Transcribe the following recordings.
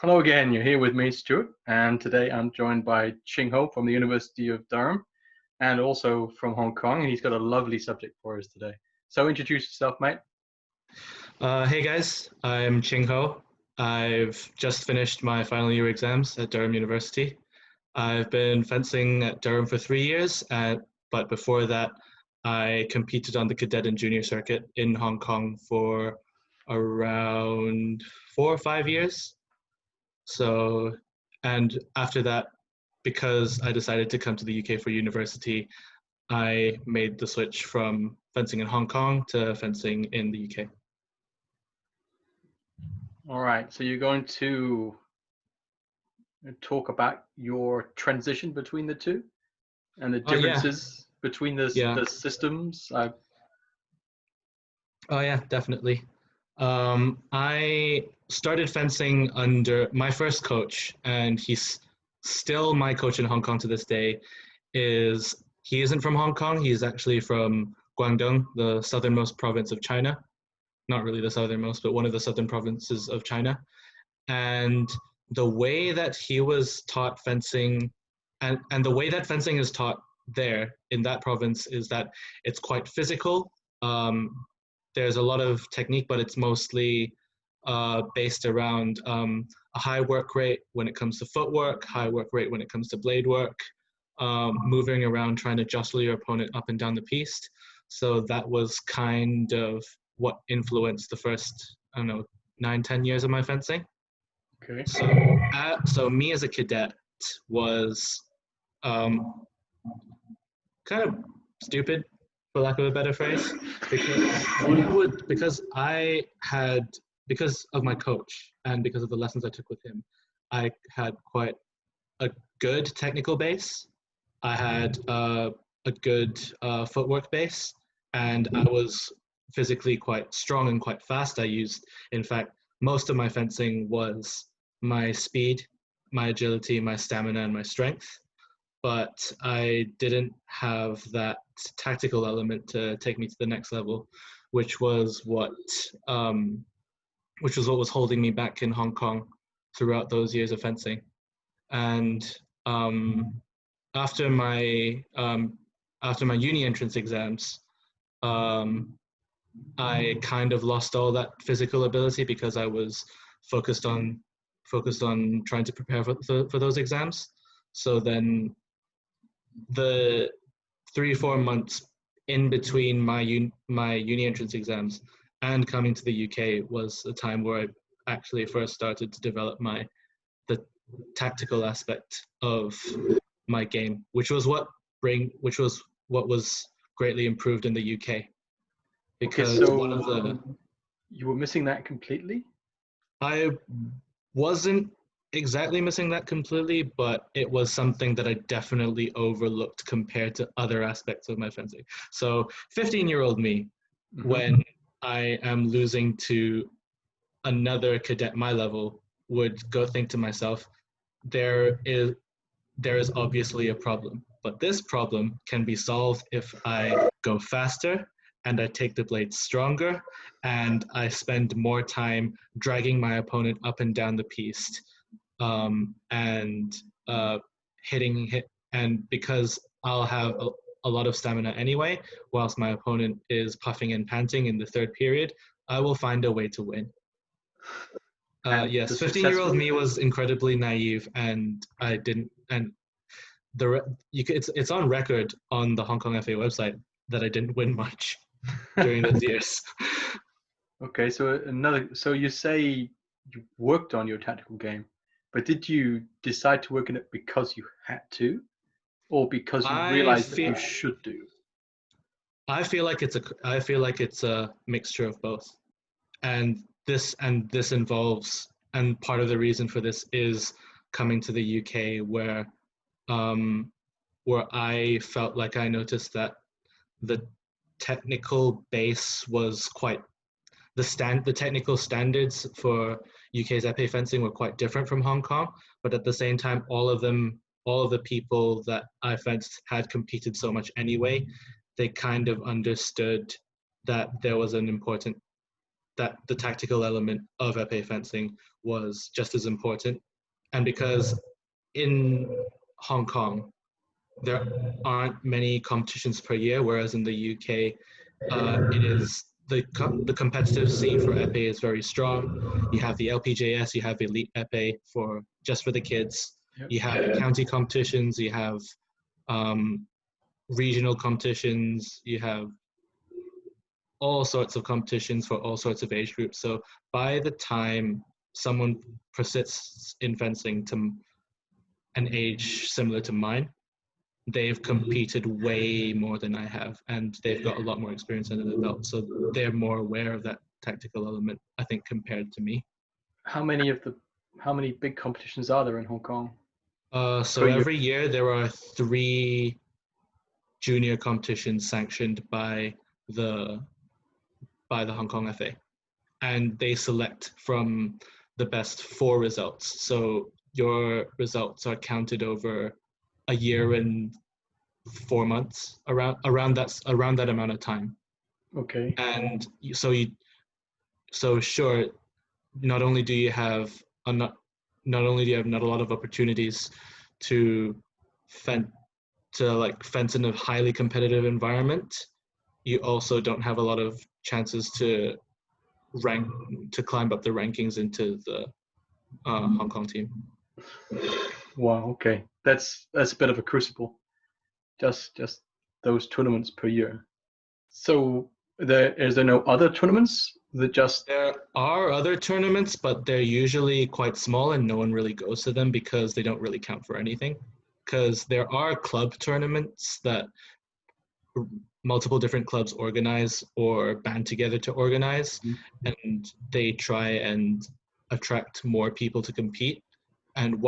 Hello again, you're here with me, Stuart, and today I'm joined by Ching Ho from the University of Durham and also from Hong Kong, and he's got a lovely subject for us today. So introduce yourself, mate. Hey guys, I'm Ching Ho. I've just finished my final year exams at Durham University. I've been fencing at Durham for 3 years, but before that, I competed on the cadet and junior circuit in Hong Kong for around 4 or 5 years. So, and after that, because I decided to come to the UK for university, I made the switch from fencing in Hong Kong to fencing in the UK. All right, so you're going to talk about your transition between the two and the Yeah, differences between yeah. the systems. Oh yeah, definitely. I started fencing under my first coach, and he's still my coach in Hong Kong to this day. He isn't from Hong Kong. He's actually from Guangdong, the southernmost province of China. Not really the southernmost, but one of the southern provinces of China. And the way that he was taught fencing, and the way that fencing is taught there in that province is that it's quite physical. There's a lot of technique, but it's mostly based around a high work rate when it comes to footwork, high work rate when it comes to blade work, moving around trying to jostle your opponent up and down the piece. So that was kind of what influenced the first, I don't know, 9, 10 years of my fencing. Okay. So me as a cadet was um, kind of stupid, for lack of a better phrase, because because of my coach and because of the lessons I took with him, I had quite a good technical base. I had a good footwork base, and I was physically quite strong and quite fast. In fact, most of my fencing was my speed, my agility, my stamina, and my strength. But I didn't have that tactical element to take me to the next level, which was what was holding me back in Hong Kong throughout those years of fencing. And um, after my uni entrance exams, um, I kind of lost all that physical ability because I was focused on trying to prepare for those exams. So then the 3 or 4 months in between my uni entrance exams and coming to the UK was a time where I actually first started to develop the tactical aspect of my game, which was what was greatly improved in the UK. Okay, Because so you were missing that completely? I wasn't exactly missing that completely, but it was something that I definitely overlooked compared to other aspects of my fencing. So 15-year-old me, when I am losing to another cadet my level, would go think to myself, there is obviously a problem, but this problem can be solved if I go faster and I take the blade stronger and I spend more time dragging my opponent up and down the piece, and and because I'll have a lot of stamina anyway, whilst my opponent is puffing and panting in the third period, I will find a way to win. Yes, 15-year-old me was incredibly naive, and I didn't. And it's on record on the Hong Kong FA website that I didn't win much during those years. Okay, so you say you worked on your tactical game, but did you decide to work on it because you had to, or because you realized that you should do? I feel like it's a mixture of both, and this involves, and part of the reason for this is coming to the UK, where I felt like I noticed that the technical base was quite the technical standards for UK's epee fencing were quite different from Hong Kong, but at the same time, all of the people that I fenced had competed so much anyway. They kind of understood that there was an important that the tactical element of epee fencing was just as important. And because in Hong Kong, there aren't many competitions per year, whereas in the UK, it is the competitive scene for epee is very strong. You have the LPJS, you have elite epee for just for the kids. Yep. You have county competitions, you have regional competitions, you have all sorts of competitions for all sorts of age groups. So by the time someone persists in fencing to an age similar to mine, they've competed way more than I have, and they've got a lot more experience under their belt. So they're more aware of that tactical element, I think, compared to me. How many big competitions are there in Hong Kong? So every year there are 3 junior competitions sanctioned by the Hong Kong FA, and they select from the best 4 results. So your results are counted over a year and 4 months, around that amount of time. Okay. And so sure, not only do you have not a lot of opportunities to fence in a highly competitive environment, you also don't have a lot of chances to climb up the rankings into the Hong Kong team. Wow. Okay, that's a bit of a crucible. Just those tournaments per year. So is there no other tournaments? There are other tournaments, but they're usually quite small and no one really goes to them because they don't really count for anything. Because there are club tournaments that multiple different clubs organize or band together to organize, and they try and attract more people to compete. And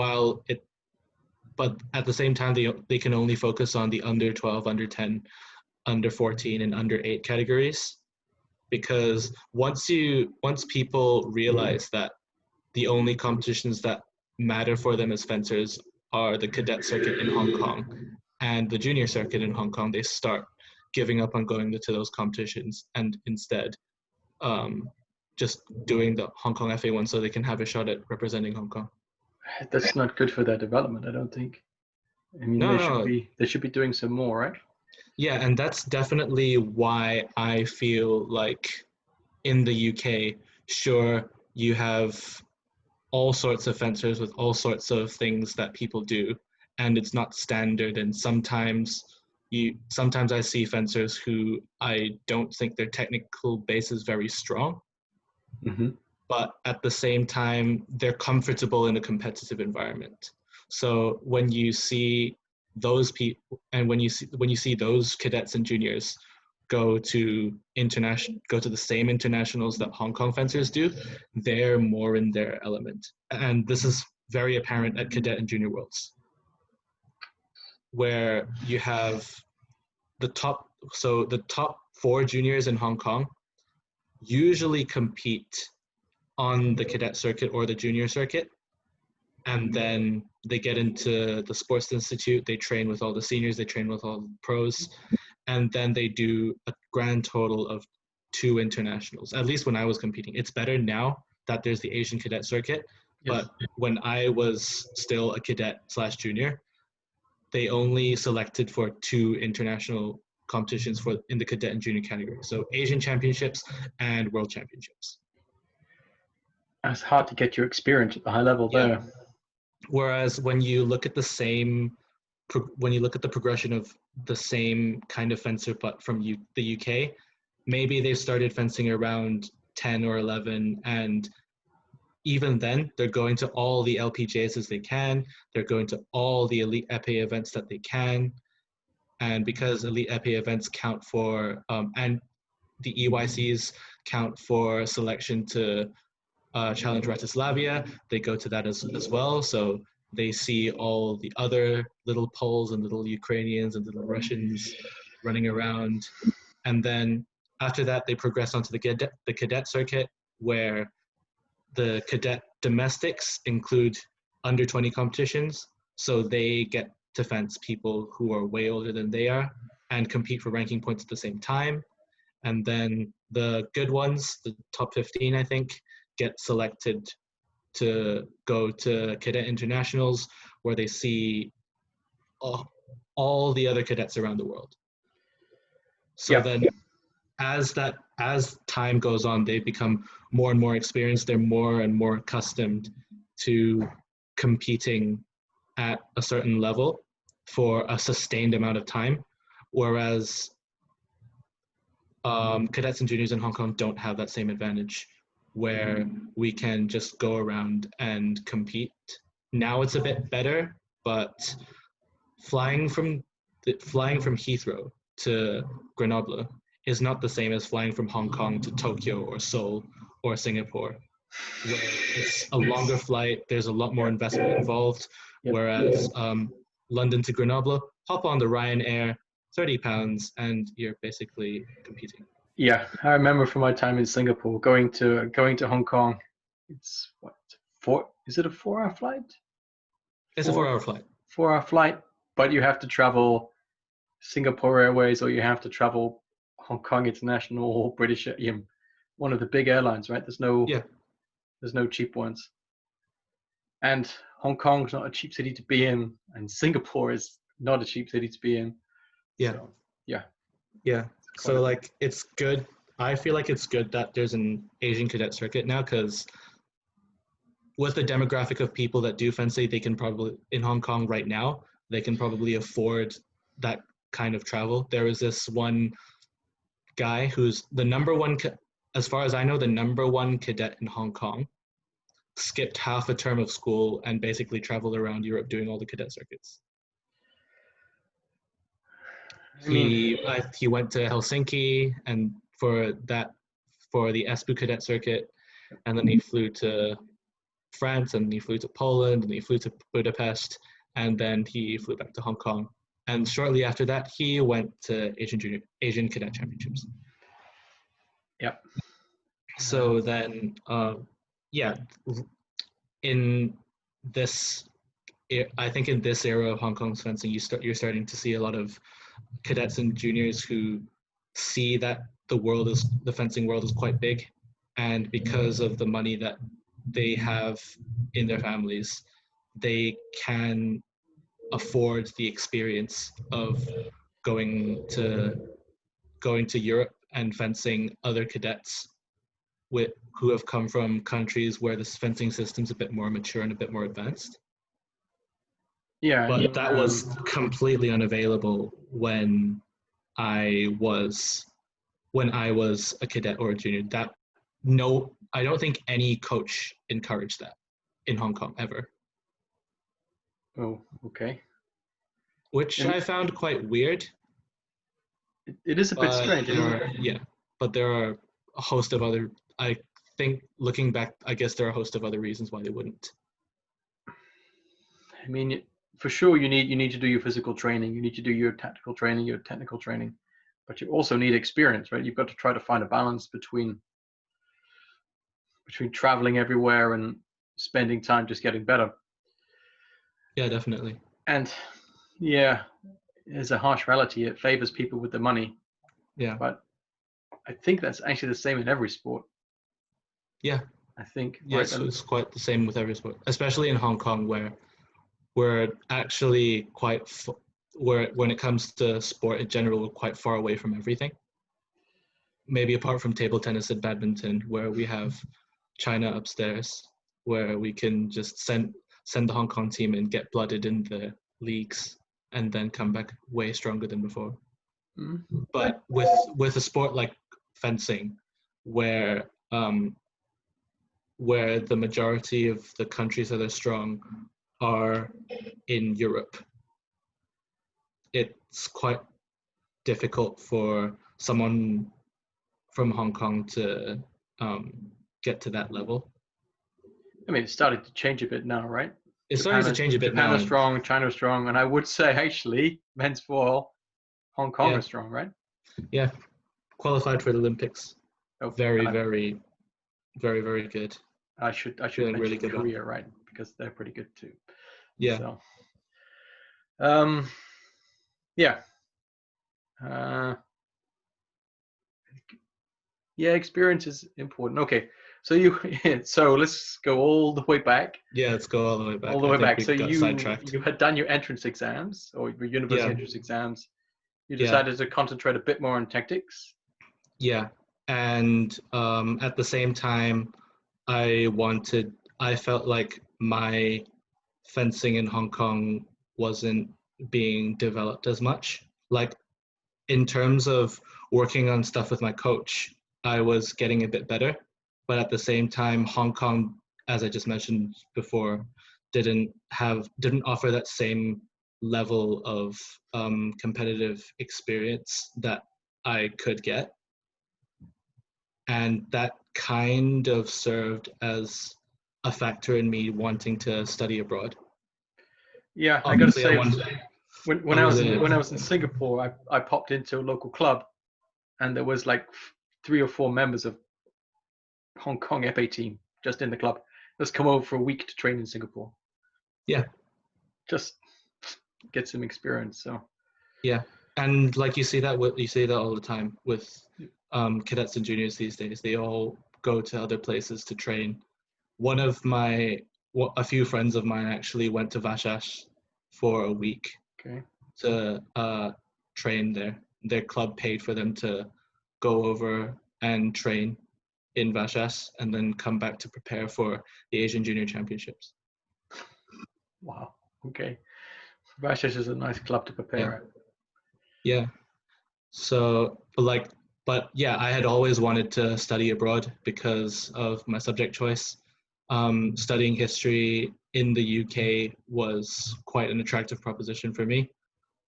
but at the same time, they can only focus on the under 12, under 10, under 14, and under 8 categories. Because once people realize that the only competitions that matter for them as fencers are the cadet circuit in Hong Kong and the junior circuit in Hong Kong, they start giving up on going to those competitions and instead just doing the Hong Kong FA one so they can have a shot at representing Hong Kong. That's not good for their development, I don't think. I mean, they should be doing some more, right? Yeah, and that's definitely why I feel like in the UK, sure, you have all sorts of fencers with all sorts of things that people do, and it's not standard. And sometimes I see fencers who I don't think their technical base is very strong, but at the same time, they're comfortable in a competitive environment. So when you see those people, and when you see those cadets and juniors go to the same internationals that Hong Kong fencers do, they're more in their element. And this is very apparent at cadet and junior worlds, where you have the top 4 juniors in Hong Kong usually compete on the cadet circuit or the junior circuit, and then they get into the sports institute, they train with all the seniors, they train with all the pros, and then they do a grand total of 2 internationals. At least when I was competing. It's better now that there's the Asian cadet circuit, but when I was still a cadet / junior, they only selected for 2 international competitions in the cadet and junior category. So Asian championships and world championships. It's hard to get your experience at the high level there. Whereas when you look at the progression of the same kind of fencer, but from the UK, maybe they've started fencing around 10 or 11, and even then, they're going to all the LPGAs as they can. They're going to all the elite epee events that they can. And because elite epee events count for, and the EYCs count for selection to Challenge Bratislava, they go to that as well. So they see all the other little Poles and little Ukrainians and little Russians running around. And then after that, they progress onto the cadet circuit, where the cadet domestics include under 20 competitions. So they get to fence people who are way older than they are and compete for ranking points at the same time. and then the good ones, the top 15, I think, get selected to go to cadet internationals, where they see all the other cadets around the world. So then as time goes on, they become more and more experienced. They're more and more accustomed to competing at a certain level for a sustained amount of time, whereas cadets and juniors in Hong Kong don't have that same advantage, where we can just go around and compete. Now it's a bit better, but flying from Heathrow to Grenoble is not the same as flying from Hong Kong to Tokyo or Seoul or Singapore, where it's a longer flight. There's a lot more investment involved. Whereas London to Grenoble, hop on the Ryanair, £30, and you're basically competing. Yeah, I remember from my time in Singapore going to Hong Kong. It's is it a 4-hour flight? It's a 4-hour flight. 4-hour flight, but you have to travel Singapore Airways, or you have to travel Hong Kong International or British, one of the big airlines, right? There's no cheap ones. And Hong Kong's not a cheap city to be in, and Singapore is not a cheap city to be in. Yeah. So, yeah. Yeah. So like, it's good. I feel like it's good that there's an Asian cadet circuit now, because with the demographic of people that do fencing, they can probably, in Hong Kong right now, they can probably afford that kind of travel. There is this one guy who's the number one, as far as I know, the number one cadet in Hong Kong, skipped half a term of school and basically traveled around Europe doing all the cadet circuits. He went to Helsinki and for the Espoo cadet circuit, and then he flew to France, and he flew to Poland, and he flew to Budapest, and then he flew back to Hong Kong. And shortly after that, he went to Asian Cadet Championships. Yep. So then, in this, I think in this era of Hong Kong's fencing, you're starting to see a lot of cadets and juniors who see that the fencing world is quite big, and because of the money that they have in their families, they can afford the experience of going to Europe and fencing other cadets who have come from countries where this fencing system's a bit more mature and a bit more advanced. Yeah, but that was completely unavailable when I was a cadet or a junior. I don't think any coach encouraged that in Hong Kong ever. Oh, okay. Which I found quite weird. It is a bit strange. But there are a host of other. I think looking back, I guess there are a host of other reasons why they wouldn't. I mean, for sure, you need to do your physical training. You need to do your tactical training, your technical training, but you also need experience, right? You've got to try to find a balance between traveling everywhere and spending time just getting better. Yeah, definitely. And yeah, it's a harsh reality. It favors people with the money. Yeah. But I think that's actually the same in every sport. Yeah. I think. Yes, right? It's quite the same with every sport, especially in Hong Kong, where we're actually when it comes to sport in general, we're quite far away from everything. Maybe apart from table tennis and badminton, where we have China upstairs, where we can just send the Hong Kong team and get blooded in the leagues and then come back way stronger than before. Mm-hmm. But with a sport like fencing, where the majority of the countries that are strong are in Europe, it's quite difficult for someone from Hong Kong to get to that level. I mean, it's started to change a bit now, right? It's starting to change a bit now. Japan is strong, China is strong, and I would say actually men's foil, Hong Kong is strong, right? Yeah, qualified for the Olympics. Oh, very, very, very, very good. I should mention really good Korea, right? Because they're pretty good too. Yeah. So, yeah. Yeah, experience is important. Okay, so so let's go all the way back. Yeah, let's go all the way back. All the I way think back. we So got sidetracked. you had done your entrance exams or your university Yeah, entrance exams. You yeah, decided to concentrate a bit more on tactics. yeah. And at the same time, I felt like my fencing in Hong Kong wasn't being developed as much. Like in terms of working on stuff with my coach, I was getting a bit better, but at the same time, Hong Kong, as I just mentioned before, didn't offer that same level of competitive experience that I could get, and that kind of served as a factor in me wanting to study abroad. Yeah, I got to Obviously, I say, wanted. when I I was was a when I was in Singapore, I popped into a local club, and there was like 3 or 4 members of Hong Kong Epee team just in the club. Let's come over for a week to train in Singapore. Yeah, Just get some experience. So yeah, and like you see that all the time with cadets and juniors these days. They all go to other places to train. A few friends of mine actually went to Vashash for a week okay, to train there. Their club paid for them to go over and train in Vashash and then come back to prepare for the Asian Junior Championships. wow, okay. Rashish is a nice club to prepare at. Yeah. So, but yeah, I had always wanted to study abroad because of my subject choice. Studying history in the UK was quite an attractive proposition for me.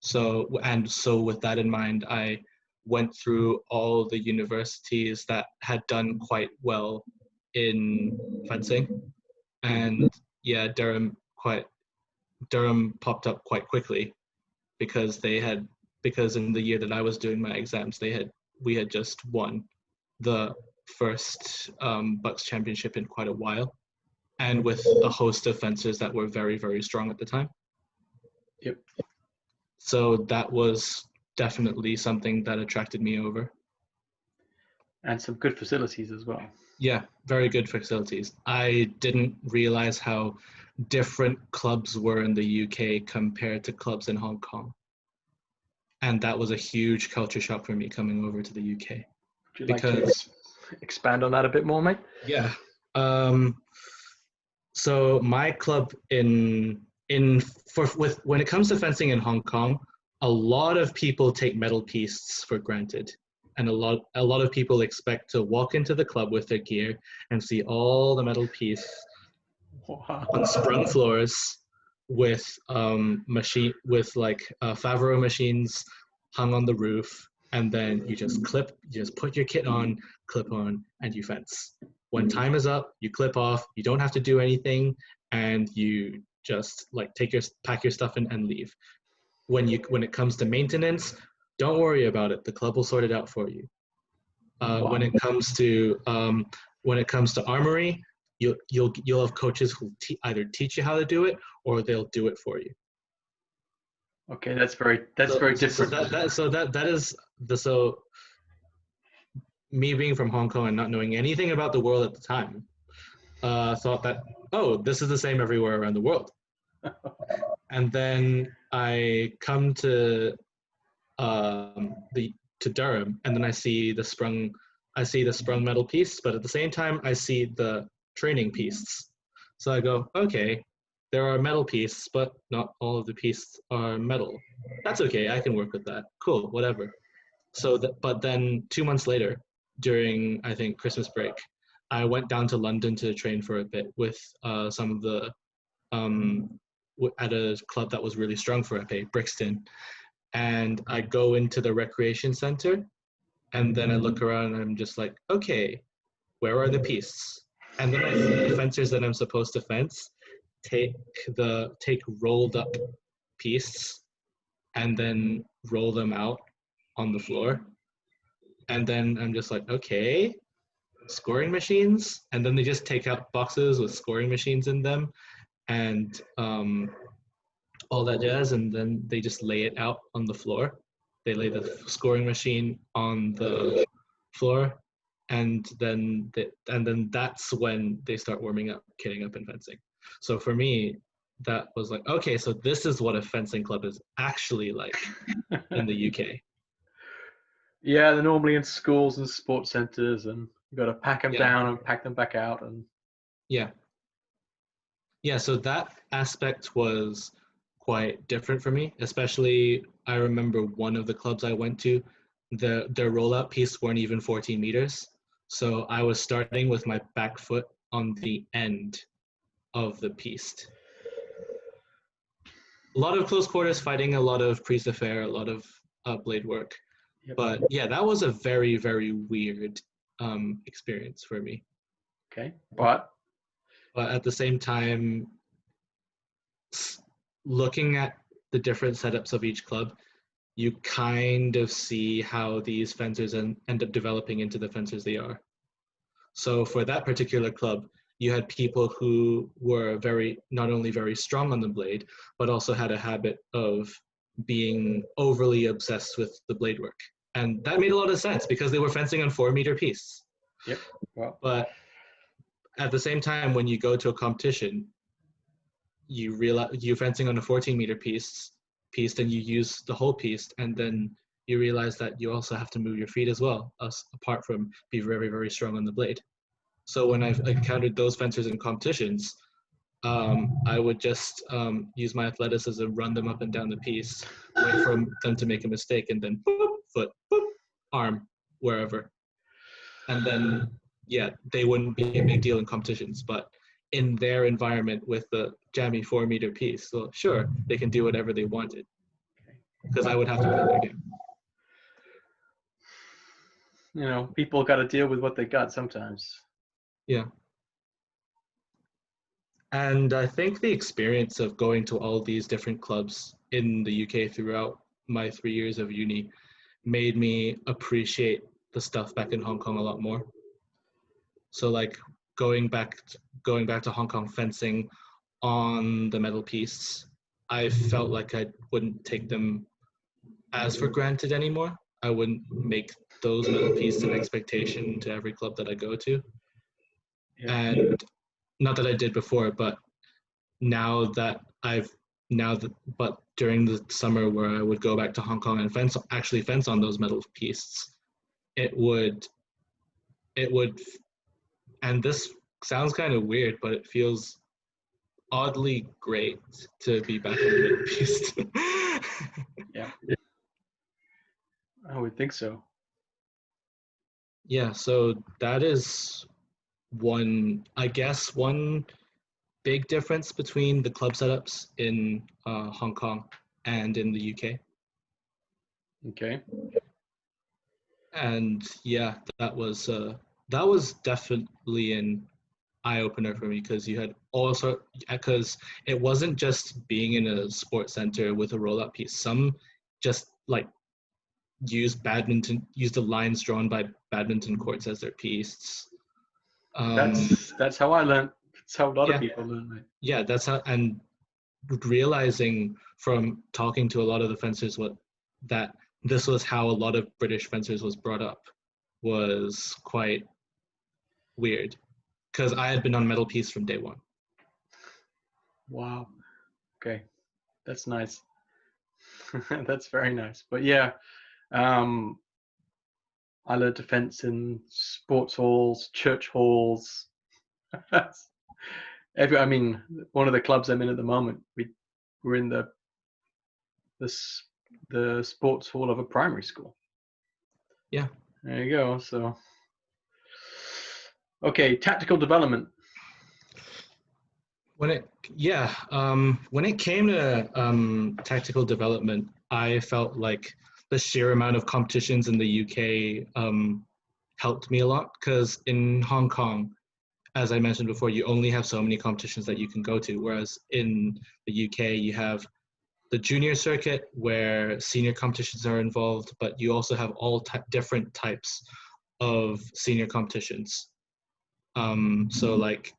So with that in mind, I went through all the universities that had done quite well in fencing, and yeah, Durham popped up quite quickly because in the year that I was doing my exams, we had just won the first Bucks Championship in quite a while, and with a host of fencers that were very, very strong at the time. Yep. So that was definitely something that attracted me over. And some good facilities as well. Yeah, very good facilities. I didn't realize how different clubs were in the UK compared to clubs in Hong Kong. And that was a huge culture shock for me coming over to the UK. Would you like to expand on that a bit more, mate? Yeah. So my club when it comes to fencing in Hong Kong, a lot of people take medal pistes for granted. And a lot of people expect to walk into the club with their gear and see all the medal pistes on sprung floors with Favreau machines hung on the roof, and then you just put your kit on, clip on, and you fence. When time is up, you clip off. You don't have to do anything, and you just pack your stuff in and leave. When it comes to maintenance, don't worry about it. The club will sort it out for you. When it comes to armory, you'll have coaches who either teach you how to do it or they'll do it for you. Okay, that's very different. So me being from Hong Kong and not knowing anything about the world at the time, thought that, oh, this is the same everywhere around the world. And then I come to Durham, and then I see the sprung metal piece, but at the same time I see the training pieces. So I go, okay, there are metal pieces, but not all of the pieces are metal. That's okay, I can work with that. Cool, whatever. But then 2 months later, during I think Christmas break, I went down to London to train for a bit with some of the at a club that was really strong for Epee, Brixton. And I go into the recreation center, and then I look around and I'm just like, okay, where are the pieces? And then I see the fencers that I'm supposed to fence take rolled up pieces and then roll them out on the floor. And then I'm just like, okay, scoring machines. And then they just take out boxes with scoring machines in them and all that jazz. And then they just lay it out on the floor. They lay the scoring machine on the floor, and then that's when they start warming up, kitting up, and fencing. So for me, that was like, okay, so this is what a fencing club is actually like in the UK. Yeah, they're normally in schools and sports centers, and you've got to pack them down and pack them back out. And yeah, so that aspect was quite different for me. Especially, I remember one of the clubs I went to, their rollout piece weren't even 14 meters. So I was starting with my back foot on the end of the piste. A lot of close quarters fighting, a lot of prise de fer, a lot of blade work. Yep. But yeah, that was a very, very weird experience for me. Okay, but at the same time, looking at the different setups of each club, you kind of see how these fencers end up developing into the fencers they are. So for that particular club, you had people who were not only very strong on the blade, but also had a habit of being overly obsessed with the blade work. And that made a lot of sense because they were fencing on 4-meter pistes. Yep. Well, but at the same time, when you go to a competition, you realize you're fencing on a 14-meter piste and you use the whole piste, and then you realize that you also have to move your feet as well, apart from be very, very strong on the blade. So when I've encountered those fencers in competitions, I would just use my athleticism, run them up and down the piste, wait for them to make a mistake, and then boop, foot, boop, arm, wherever. And then, yeah, they wouldn't be a big deal in competitions, but in their environment with the jammy 4-meter piste, so sure, they can do whatever they wanted, because I would have to play their game. You know, people got to deal with what they got sometimes. Yeah. And I think the experience of going to all these different clubs in the UK throughout my 3 years of uni made me appreciate the stuff back in Hong Kong a lot more. So like going back to Hong Kong fencing on the metal pistes, I felt like I wouldn't take them as for granted anymore. I wouldn't make those metal pistes an expectation to every club that I go to. Yeah. And not that I did before, but but during the summer where I would go back to Hong Kong and fence on those metal pistes, it would, and this sounds kind of weird, but it feels oddly great to be back on the metal piste. Yeah. I would think so. Yeah, so that is one big difference between the club setups in Hong Kong and in the UK. Okay. And yeah, that was definitely an eye-opener for me, because it wasn't just being in a sports center with a roll-up piece. Some just like use the lines drawn by badminton courts as their pistes. That's how I learned. That's how a lot of people learn, right? Yeah, that's how, and realizing from talking to a lot of the fencers that this was how a lot of British fencers was brought up was quite weird, because I had been on metal piece from day one. Wow. Okay, that's nice. That's very nice. But yeah, I learned to fence in sports halls, church halls. I mean, one of the clubs I'm in at the moment, we're in the sports hall of a primary school. Yeah. There you go. So, okay, tactical development. When it came to tactical development, I felt like the sheer amount of competitions in the UK helped me a lot, because in Hong Kong, as I mentioned before, you only have so many competitions that you can go to, whereas in the UK you have the junior circuit where senior competitions are involved, but you also have all different types of senior competitions. So like,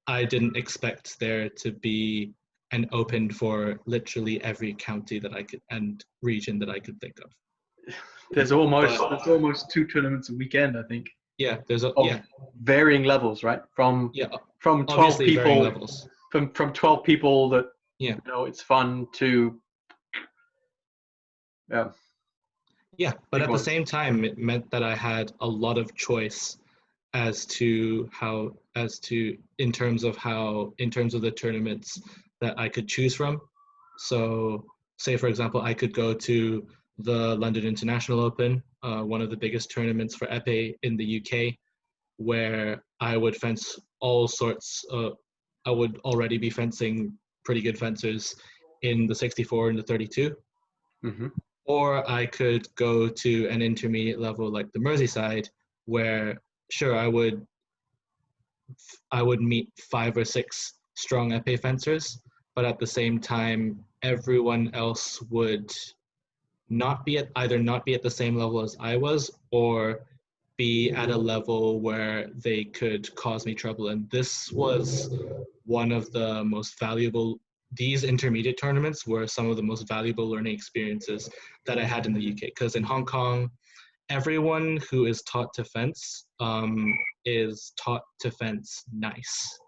I didn't expect there to be an open for literally every county that I could and region that I could think of. There's almost 2 tournaments a weekend, I think. Yeah, there's a of varying levels, right? From 12 obviously varying people, levels. from 12 people that Yeah. it's fun to Yeah, but at the ones. same time, it meant that I had a lot of choice as to in terms of the tournaments that I could choose from. So, say for example, I could go to the London International Open, one of the biggest tournaments for epee in the UK, where I would fence all sorts. I would already be fencing pretty good fencers in the 64 and the 32. Mm-hmm. Or I could go to an intermediate level like the Merseyside, where sure I would meet 5 or 6 strong epee fencers, but at the same time everyone else would either not be at the same level as I was, or be at a level where they could cause me trouble. And this was one of the most valuable, these intermediate tournaments were some of the most valuable learning experiences that I had in the UK. Because in Hong Kong, everyone who is taught to fence is taught to fence nice.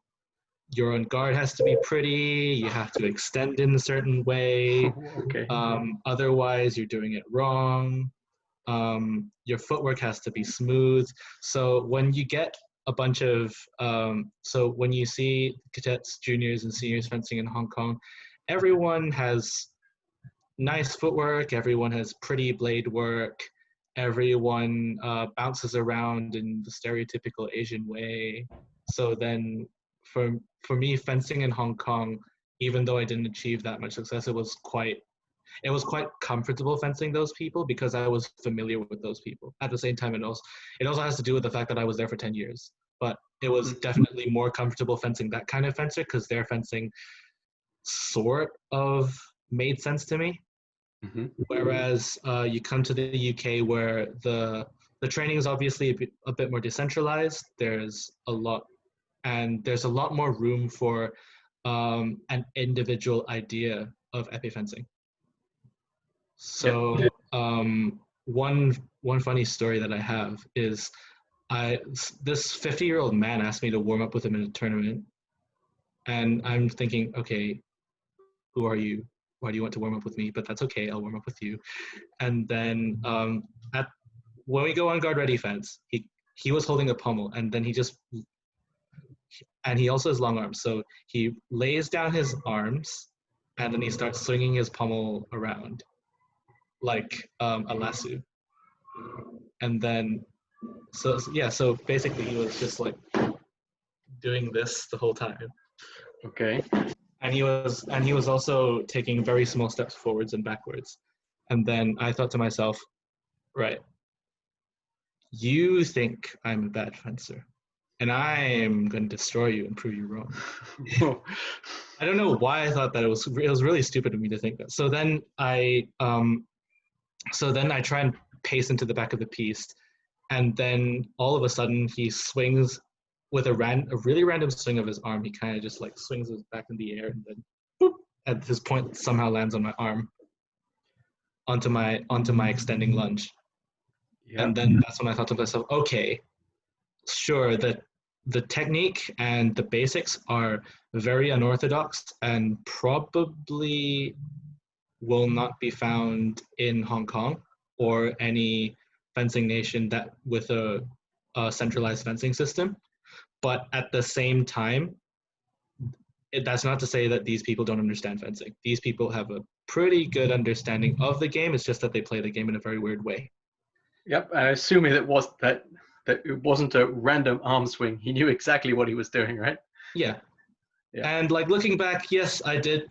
Your on guard has to be pretty, you have to extend in a certain way. Okay. Otherwise, you're doing it wrong. Your footwork has to be smooth. So when you get a bunch of, so when you see cadets, juniors, and seniors fencing in Hong Kong, everyone has nice footwork, everyone has pretty blade work, everyone bounces around in the stereotypical Asian way. So then for me, fencing in Hong Kong, even though I didn't achieve that much success, it was quite comfortable fencing those people because I was familiar with those people. At the same time, it also has to do with the fact that I was there for 10 years. But it was definitely more comfortable fencing that kind of fencer because their fencing sort of made sense to me. Mm-hmm. Whereas you come to the UK where the training is obviously a bit more decentralized. There's a lot more room for an individual idea of epee fencing. So one funny story that I have is this 50-year-old man asked me to warm up with him in a tournament, and I'm thinking, okay, who are you? Why do you want to warm up with me? But that's okay, I'll warm up with you. And then when we go on guard ready fence, he was holding a pommel, and then he also has long arms, so he lays down his arms, and then he starts swinging his pommel around like a lasso. And then so basically he was just like doing this the whole time. Okay. And he was also taking very small steps forwards and backwards. And then I thought to myself, right, you think I'm a bad fencer, and I'm going to destroy you and prove you wrong. I don't know why I thought that. It was really stupid of me to think that. So then I try and pace into the back of the piece, and then all of a sudden he swings with a really random swing of his arm. He kind of just like swings it back in the air, and then boop, at this point somehow lands on my arm onto my extending lunge. Yep. And then that's when I thought to myself, okay, sure, the technique and the basics are very unorthodox and probably will not be found in Hong Kong or any fencing nation that with a centralized fencing system. But at the same time, that's not to say that these people don't understand fencing. These people have a pretty good understanding of the game. It's just that they play the game in a very weird way. Yep, I assume it it wasn't a random arm swing. He knew exactly what he was doing, right? Yeah. And like looking back, yes, I did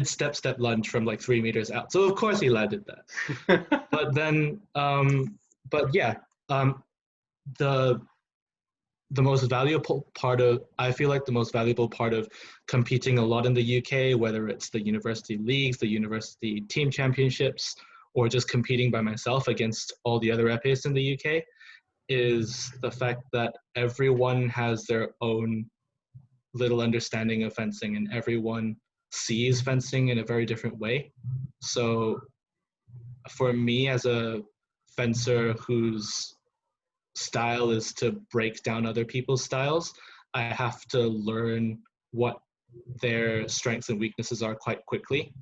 step lunge from like 3 meters out. So of course he landed that. But then, the most valuable part of, I feel like the most valuable part of competing a lot in the UK, whether it's the university leagues, the university team championships, or just competing by myself against all the other epees in the UK, is the fact that everyone has their own little understanding of fencing and everyone sees fencing in a very different way. So for me as a fencer who's style is to break down other people's styles. I have to learn what their strengths and weaknesses are quite quickly,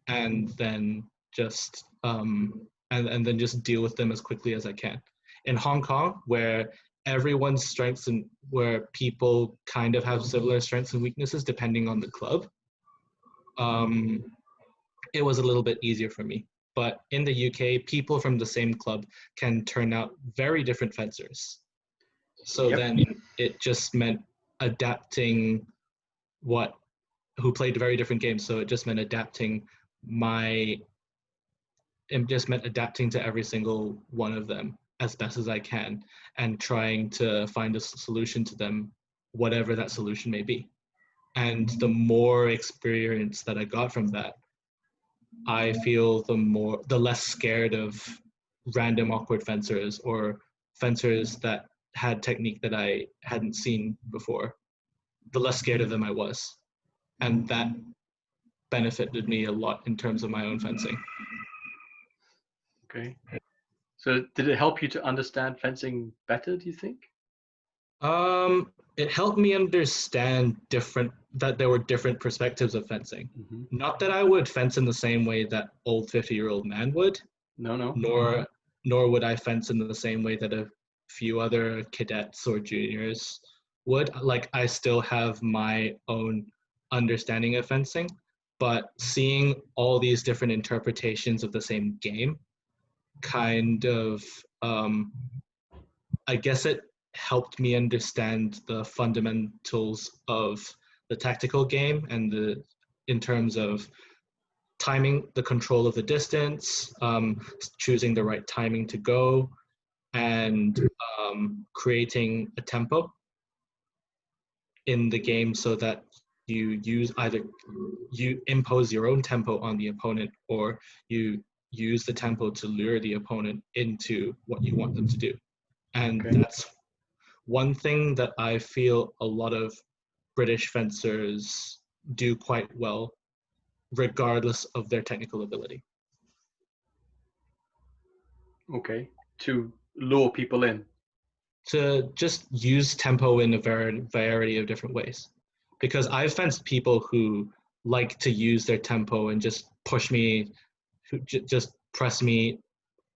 and then just and then just deal with them as quickly as I can. In Hong Kong, where everyone's strengths and where people kind of have similar strengths and weaknesses depending on the club, it was a little bit easier for me. But in the UK, people from the same club can turn out very different fencers. So then it just meant adapting who played very different games. So it just meant adapting to every single one of them as best as I can and trying to find a solution to them, whatever that solution may be. And the more experience that I got from that, I feel the less scared of random awkward fencers or fencers that had technique that I hadn't seen before. The less scared of them I was. And that benefited me a lot in terms of my own fencing. Okay. So did it help you to understand fencing better, do you think? It helped me understand that there were different perspectives of fencing. Mm-hmm. Not that I would fence in the same way that old 50-year-old man would. No. Nor would I fence in the same way that a few other cadets or juniors would. Like, I still have my own understanding of fencing, but seeing all these different interpretations of the same game kind of, I guess it helped me understand the fundamentals of the tactical game and in terms of timing, the control of the distance, choosing the right timing to go, and creating a tempo in the game so that you impose your own tempo on the opponent, or you use the tempo to lure the opponent into what you want them to do. And that's one thing that I feel a lot of British fencers do quite well, regardless of their technical ability. Okay, to lure people in. To just use tempo in a variety of different ways. Because I've fenced people who like to use their tempo and just push me, just press me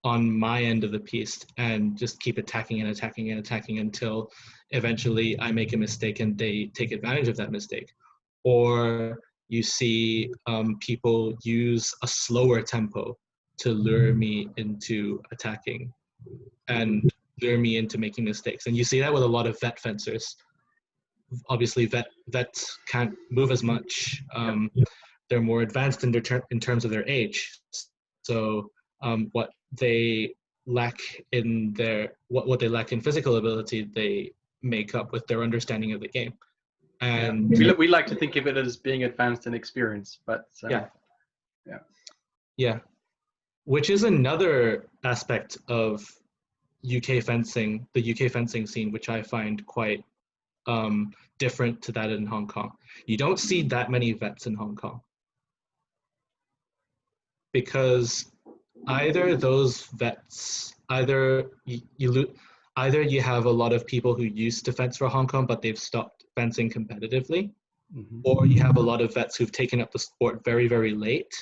on my end of the piece and just keep attacking until eventually I make a mistake and they take advantage of that mistake. Or you see people use a slower tempo to lure me into attacking and lure me into making mistakes. And you see that with a lot of vet fencers. Obviously, vets can't move as much. They're more advanced in terms of their age. So what they lack in what they lack in physical ability, they make up with their understanding of the game. And we like to think of it as being advanced in experience, but yeah, which is another aspect of UK fencing, the UK fencing scene, which I find quite different to that in Hong Kong. You don't see that many vets in Hong Kong because either those vets, either you have a lot of people who used to fence for Hong Kong, but they've stopped fencing competitively, or you have a lot of vets who've taken up the sport very, very late,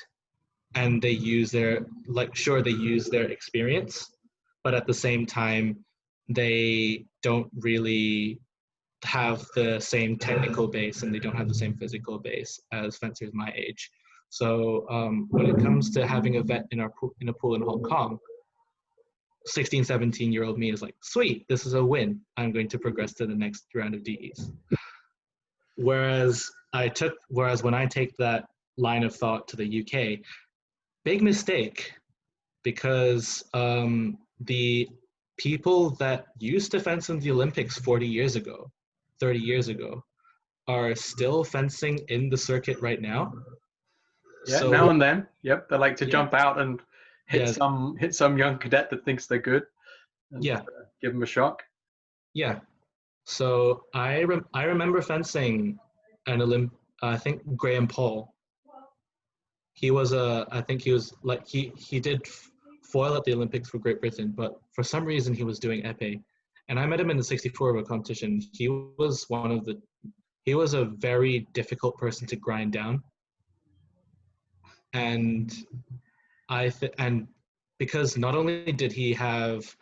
and they use their experience, but at the same time, they don't really have the same technical base and they don't have the same physical base as fencers my age. So when it comes to having a vet in a pool in Hong Kong, 16, 17-year-old me is like, sweet, this is a win. I'm going to progress to the next round of DEs. Whereas when I take that line of thought to the UK, big mistake, because the people that used to fence in the Olympics 40 years ago, 30 years ago, are still fencing in the circuit right now. Yeah, so, now and then. Yep, they like to jump out and hit some young cadet that thinks they're good. And give them a shock. Yeah. So I remember fencing an I think Graham Paul. He was he did foil at the Olympics for Great Britain, but for some reason he was doing epee. And I met him in the 64 over competition. He was a very difficult person to grind down. And and because not only did he have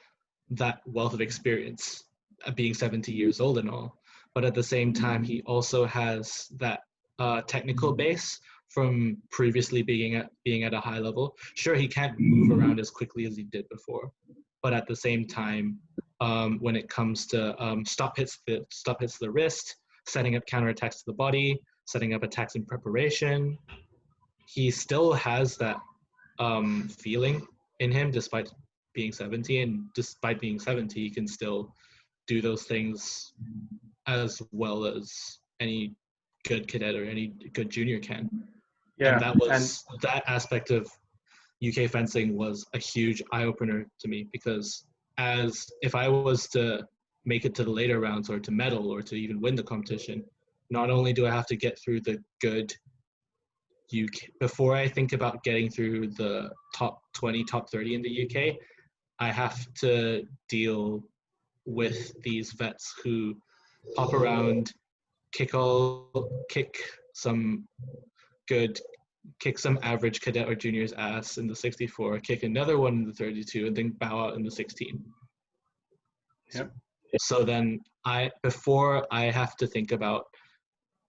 that wealth of experience being 70 years old and all, but at the same time, he also has that technical base from previously being at a high level. Sure, he can't move around as quickly as he did before, but at the same time, when it comes to stop hits to the wrist, setting up counterattacks to the body, setting up attacks in preparation, he still has that feeling in him despite being 70, and despite being 70, he can still do those things as well as any good cadet or any good junior can. Yeah, and that aspect of UK fencing was a huge eye-opener to me, because as if I was to make it to the later rounds or to medal or to even win the competition, not only do I have to get through the good UK, before I think about getting through the top 20, top 30 in the UK, I have to deal with these vets who hop around, kick some average cadet or junior's ass in the 64, kick another one in the 32, and then bow out in the 16. Yep. So then before I have to think about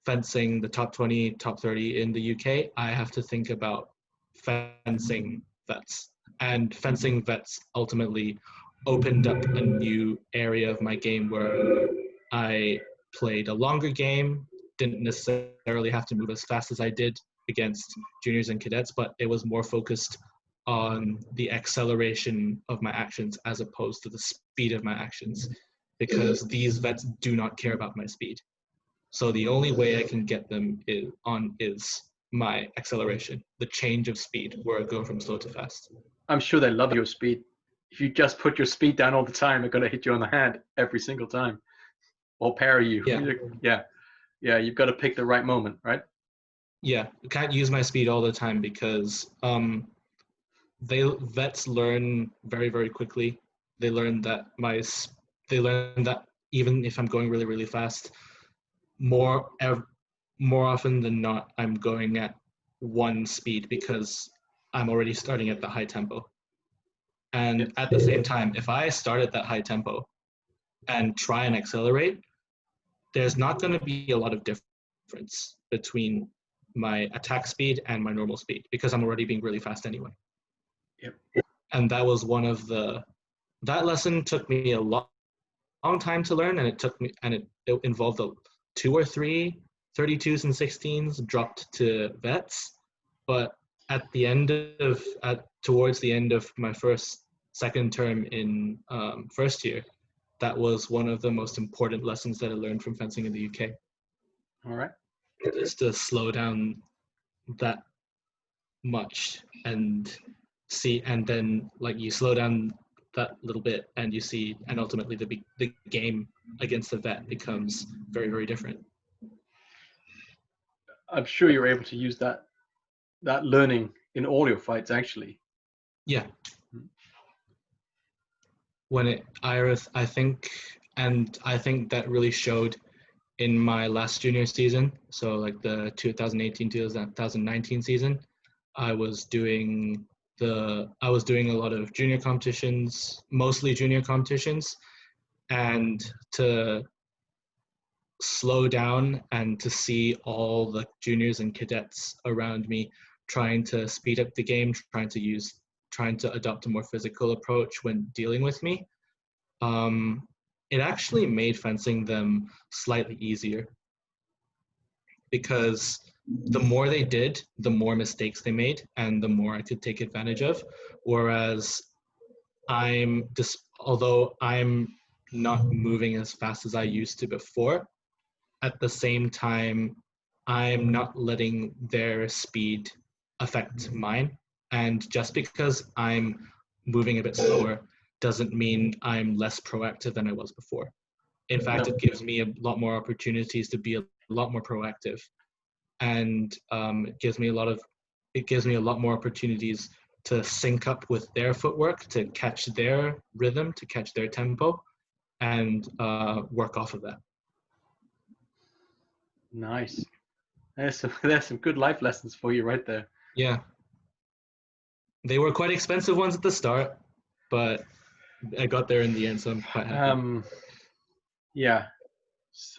fencing the top 20, top 30 in the UK, I have to think about fencing vets. And fencing vets ultimately opened up a new area of my game where I played a longer game, didn't necessarily have to move as fast as I did against juniors and cadets, but it was more focused on the acceleration of my actions as opposed to the speed of my actions, because these vets do not care about my speed. So the only way I can get them is my acceleration, the change of speed, where I go from slow to fast. I'm sure they love your speed. If you just put your speed down all the time, they're going to hit you on the hand every single time or parry you. Yeah, you've got to pick the right moment, right? Yeah, I can't use my speed all the time because vets learn very, very quickly. They learn that even if I'm going really, really fast, more often than not, I'm going at one speed because I'm already starting at the high tempo. And at the same time, if I start at that high tempo and try and accelerate, there's not going to be a lot of difference between my attack speed and my normal speed because I'm already being really fast anyway. Yep. And that was that lesson took me a long time to learn, and it involved 2 or 3 32s and 16s dropped to vets. But towards the end of my second term in first year, that was one of the most important lessons that I learned from fencing in the UK. All right. Just to slow down that much and then like you slow down that little bit and you see, and ultimately the game against the vet becomes very, very different. I'm sure you're able to use that learning in all your fights, actually. Yeah. I think that really showed in my last junior season. So like the 2018-2019 season, I was doing a lot of junior competitions, mostly junior competitions, and to slow down and to see all the juniors and cadets around me trying to speed up the game, trying to adopt a more physical approach when dealing with me, it actually made fencing them slightly easier, because the more they did, the more mistakes they made and the more I could take advantage of. Whereas although I'm not moving as fast as I used to before, at the same time, I'm not letting their speed affect mine. And just because I'm moving a bit slower doesn't mean I'm less proactive than I was before. In fact, it gives me a lot more opportunities to be a lot more proactive. And it gives me a lot more opportunities to sync up with their footwork, to catch their rhythm, to catch their tempo, and work off of that. Nice. There's some good life lessons for you right there. Yeah. They were quite expensive ones at the start, but I got there in the end, so I'm quite happy. Yeah.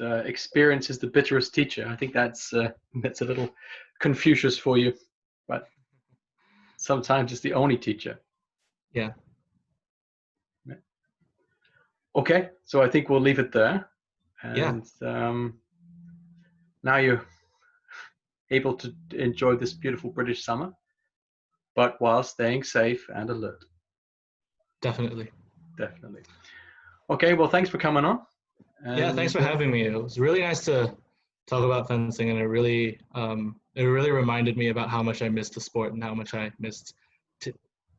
Experience is the bitterest teacher. I think that's a little Confucius for you, but sometimes it's the only teacher. Yeah. Okay, so I think we'll leave it there. And now you're able to enjoy this beautiful British summer, but while staying safe and alert. Definitely. Definitely. Okay, well, thanks for coming on. Yeah, thanks for having me. It was really nice to talk about fencing, and it really reminded me about how much I missed the sport and how much I missed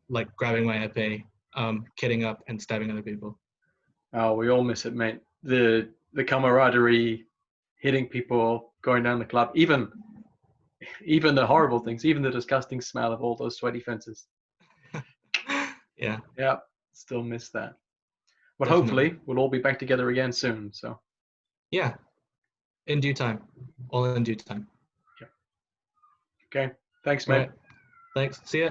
like grabbing my epee, kitting up and stabbing other people. Oh, we all miss it, mate. The camaraderie, hitting people, going down the club, even the horrible things, even the disgusting smell of all those sweaty fences. Yeah. Yeah, still miss that. But Definitely. hopefully we'll all be back together again soon. So yeah, in due time. All in due time. yeah. Okay. Thanks, mate. Right. Thanks. See ya.